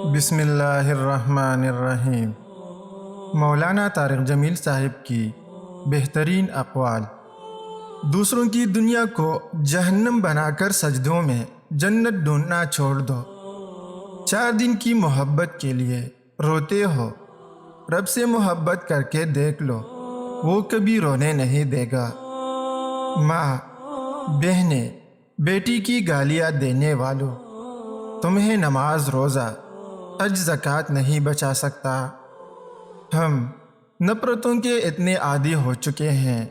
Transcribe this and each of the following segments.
بسم اللہ الرحمن الرحیم۔ مولانا طارق جمیل صاحب کی بہترین اقوال۔ دوسروں کی دنیا کو جہنم بنا کر سجدوں میں جنت ڈھونڈنا چھوڑ دو۔ 4 دن کی محبت کے لیے روتے ہو، رب سے محبت کر کے دیکھ لو، وہ کبھی رونے نہیں دے گا۔ ماں، بہنیں، بیٹی کی گالیاں دینے والوں، تمہیں نماز، روزہ، حج، زکوٰۃ نہیں بچا سکتا۔ ہم نفرتوں کے اتنے عادی ہو چکے ہیں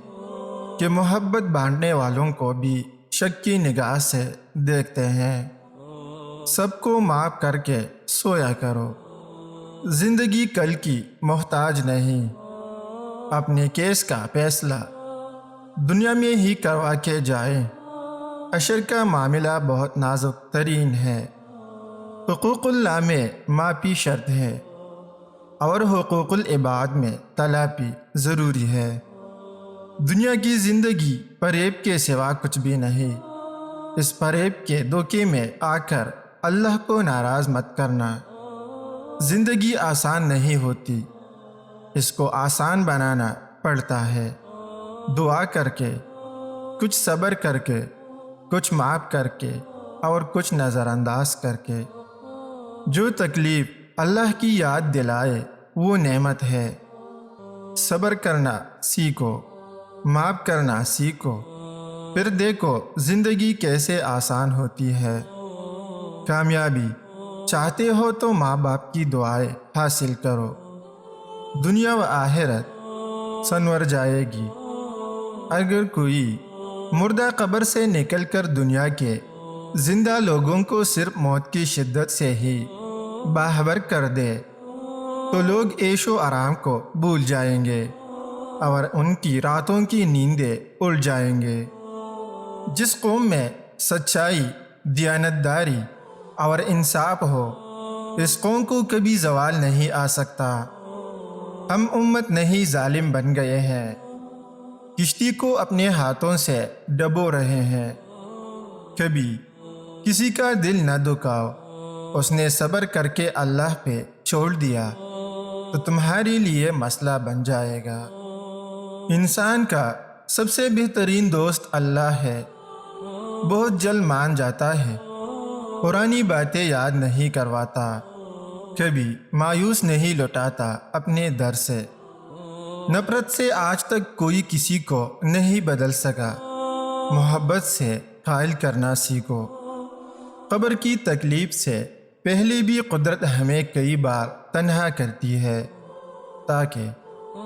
کہ محبت بانٹنے والوں کو بھی شک کی نگاہ سے دیکھتے ہیں۔ سب کو معاف کر کے سویا کرو۔ زندگی کل کی محتاج نہیں، اپنے کیس کا فیصلہ دنیا میں ہی کروا کے جائیں۔ عشر کا معاملہ بہت نازک ترین ہے۔ حقوق اللہ میں معافی شرط ہے اور حقوق العباد میں تلافی ضروری ہے۔ دنیا کی زندگی فریب کے سوا کچھ بھی نہیں۔ اس فریب کے دھوکے میں آ کر اللہ کو ناراض مت کرنا۔ زندگی آسان نہیں ہوتی، اس کو آسان بنانا پڑتا ہے۔ دعا کر کے، کچھ صبر کر کے، کچھ معاف کر کے اور کچھ نظر انداز کر کے۔ جو تکلیف اللہ کی یاد دلائے وہ نعمت ہے۔ صبر کرنا سیکھو، معاف کرنا سیکھو، پھر دیکھو زندگی کیسے آسان ہوتی ہے۔ کامیابی چاہتے ہو تو ماں باپ کی دعائیں حاصل کرو، دنیا و آخرت سنور جائے گی۔ اگر کوئی مردہ قبر سے نکل کر دنیا کے زندہ لوگوں کو صرف موت کی شدت سے ہی باخبر کر دے تو لوگ عیش و آرام کو بھول جائیں گے اور ان کی راتوں کی نیندیں اڑ جائیں گے۔ جس قوم میں سچائی، دیانتداری اور انصاف ہو، اس قوم کو کبھی زوال نہیں آ سکتا۔ ہم امت نہیں ظالم بن گئے ہیں، کشتی کو اپنے ہاتھوں سے ڈبو رہے ہیں۔ کبھی کسی کا دل نہ دکھاؤ، اس نے صبر کر کے اللہ پہ چھوڑ دیا تو تمہارے لیے مسئلہ بن جائے گا۔ انسان کا سب سے بہترین دوست اللہ ہے۔ بہت جلد مان جاتا ہے، پرانی باتیں یاد نہیں کرواتا، کبھی مایوس نہیں لوٹاتا اپنے در سے۔ نفرت سے آج تک کوئی کسی کو نہیں بدل سکا۔ محبت سے قائل کرنا سیکھو۔ قبر کی تکلیف سے پہلے بھی قدرت ہمیں کئی بار تنہا کرتی ہے تاکہ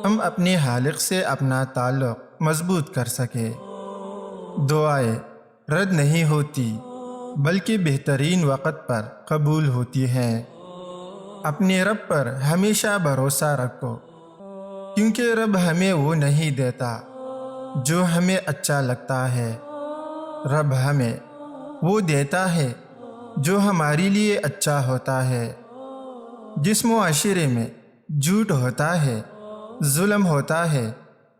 ہم اپنے خالق سے اپنا تعلق مضبوط کر سکیں۔ دعائیں رد نہیں ہوتی بلکہ بہترین وقت پر قبول ہوتی ہیں۔ اپنے رب پر ہمیشہ بھروسہ رکھو، کیونکہ رب ہمیں وہ نہیں دیتا جو ہمیں اچھا لگتا ہے، رب ہمیں وہ دیتا ہے جو ہمارے لیے اچھا ہوتا ہے۔ جس معاشرے میں جھوٹ ہوتا ہے، ظلم ہوتا ہے،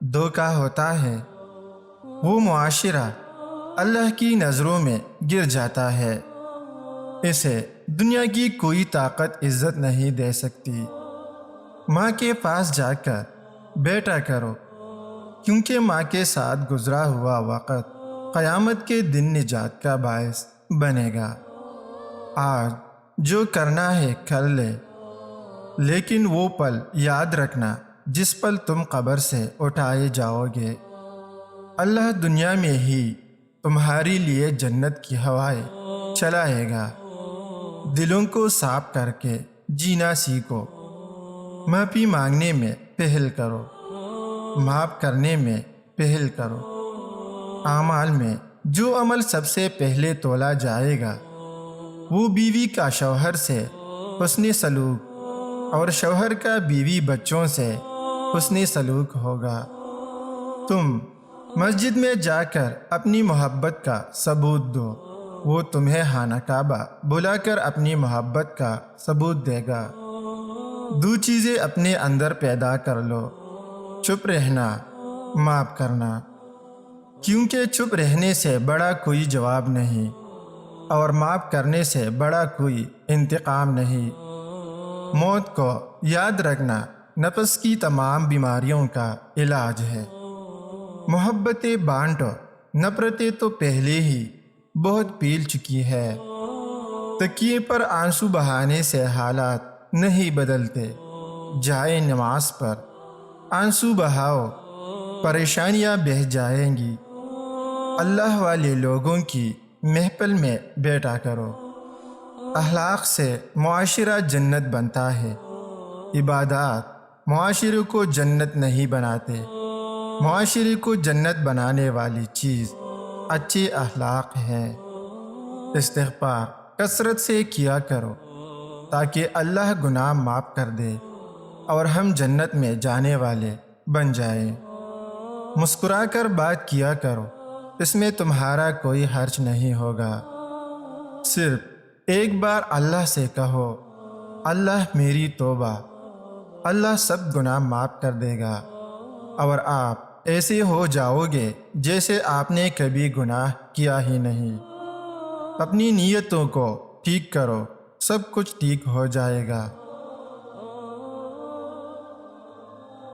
دھوکہ ہوتا ہے، وہ معاشرہ اللہ کی نظروں میں گر جاتا ہے۔ اسے دنیا کی کوئی طاقت عزت نہیں دے سکتی۔ ماں کے پاس جا کر بیٹا کرو، کیونکہ ماں کے ساتھ گزرا ہوا وقت قیامت کے دن نجات کا باعث بنے گا۔ آج جو کرنا ہے کر لے، لیکن وہ پل یاد رکھنا جس پل تم قبر سے اٹھائے جاؤ گے۔ اللہ دنیا میں ہی تمہارے لیے جنت کی ہوائیں چلائے گا۔ دلوں کو صاف کر کے جینا سیکھو۔ معافی مانگنے میں پہل کرو، معاف کرنے میں پہل کرو۔ اعمال میں جو عمل سب سے پہلے تولا جائے گا وہ بیوی کا شوہر سے حسن سلوک اور شوہر کا بیوی بچوں سے حسن سلوک ہوگا۔ تم مسجد میں جا کر اپنی محبت کا ثبوت دو، وہ تمہیں خانہ کعبہ بلا کر اپنی محبت کا ثبوت دے گا۔ 2 چیزیں اپنے اندر پیدا کر لو، چپ رہنا، معاف کرنا، کیونکہ چپ رہنے سے بڑا کوئی جواب نہیں اور معاف کرنے سے بڑا کوئی انتقام نہیں۔ موت کو یاد رکھنا نفس کی تمام بیماریوں کا علاج ہے۔ محبتیں بانٹو، نفرتیں تو پہلے ہی بہت پیل چکی ہے۔ تکیے پر آنسو بہانے سے حالات نہیں بدلتے، جائے نماز پر آنسو بہاؤ، پریشانیاں بہہ جائیں گی۔ اللہ والے لوگوں کی محفل میں بیٹھا کرو۔ اخلاق سے معاشرہ جنت بنتا ہے، عبادات معاشرے کو جنت نہیں بناتے۔ معاشرے کو جنت بنانے والی چیز اچھے اخلاق ہیں۔ استغفار کثرت سے کیا کرو تاکہ اللہ گناہ معاف کر دے اور ہم جنت میں جانے والے بن جائیں۔ مسکرا کر بات کیا کرو، اس میں تمہارا کوئی حرج نہیں ہوگا۔ صرف ایک بار اللہ سے کہو، اللہ میری توبہ، اللہ سب گناہ معاف کر دے گا، اور آپ ایسے ہو جاؤ گے جیسے آپ نے کبھی گناہ کیا ہی نہیں۔ اپنی نیتوں کو ٹھیک کرو، سب کچھ ٹھیک ہو جائے گا۔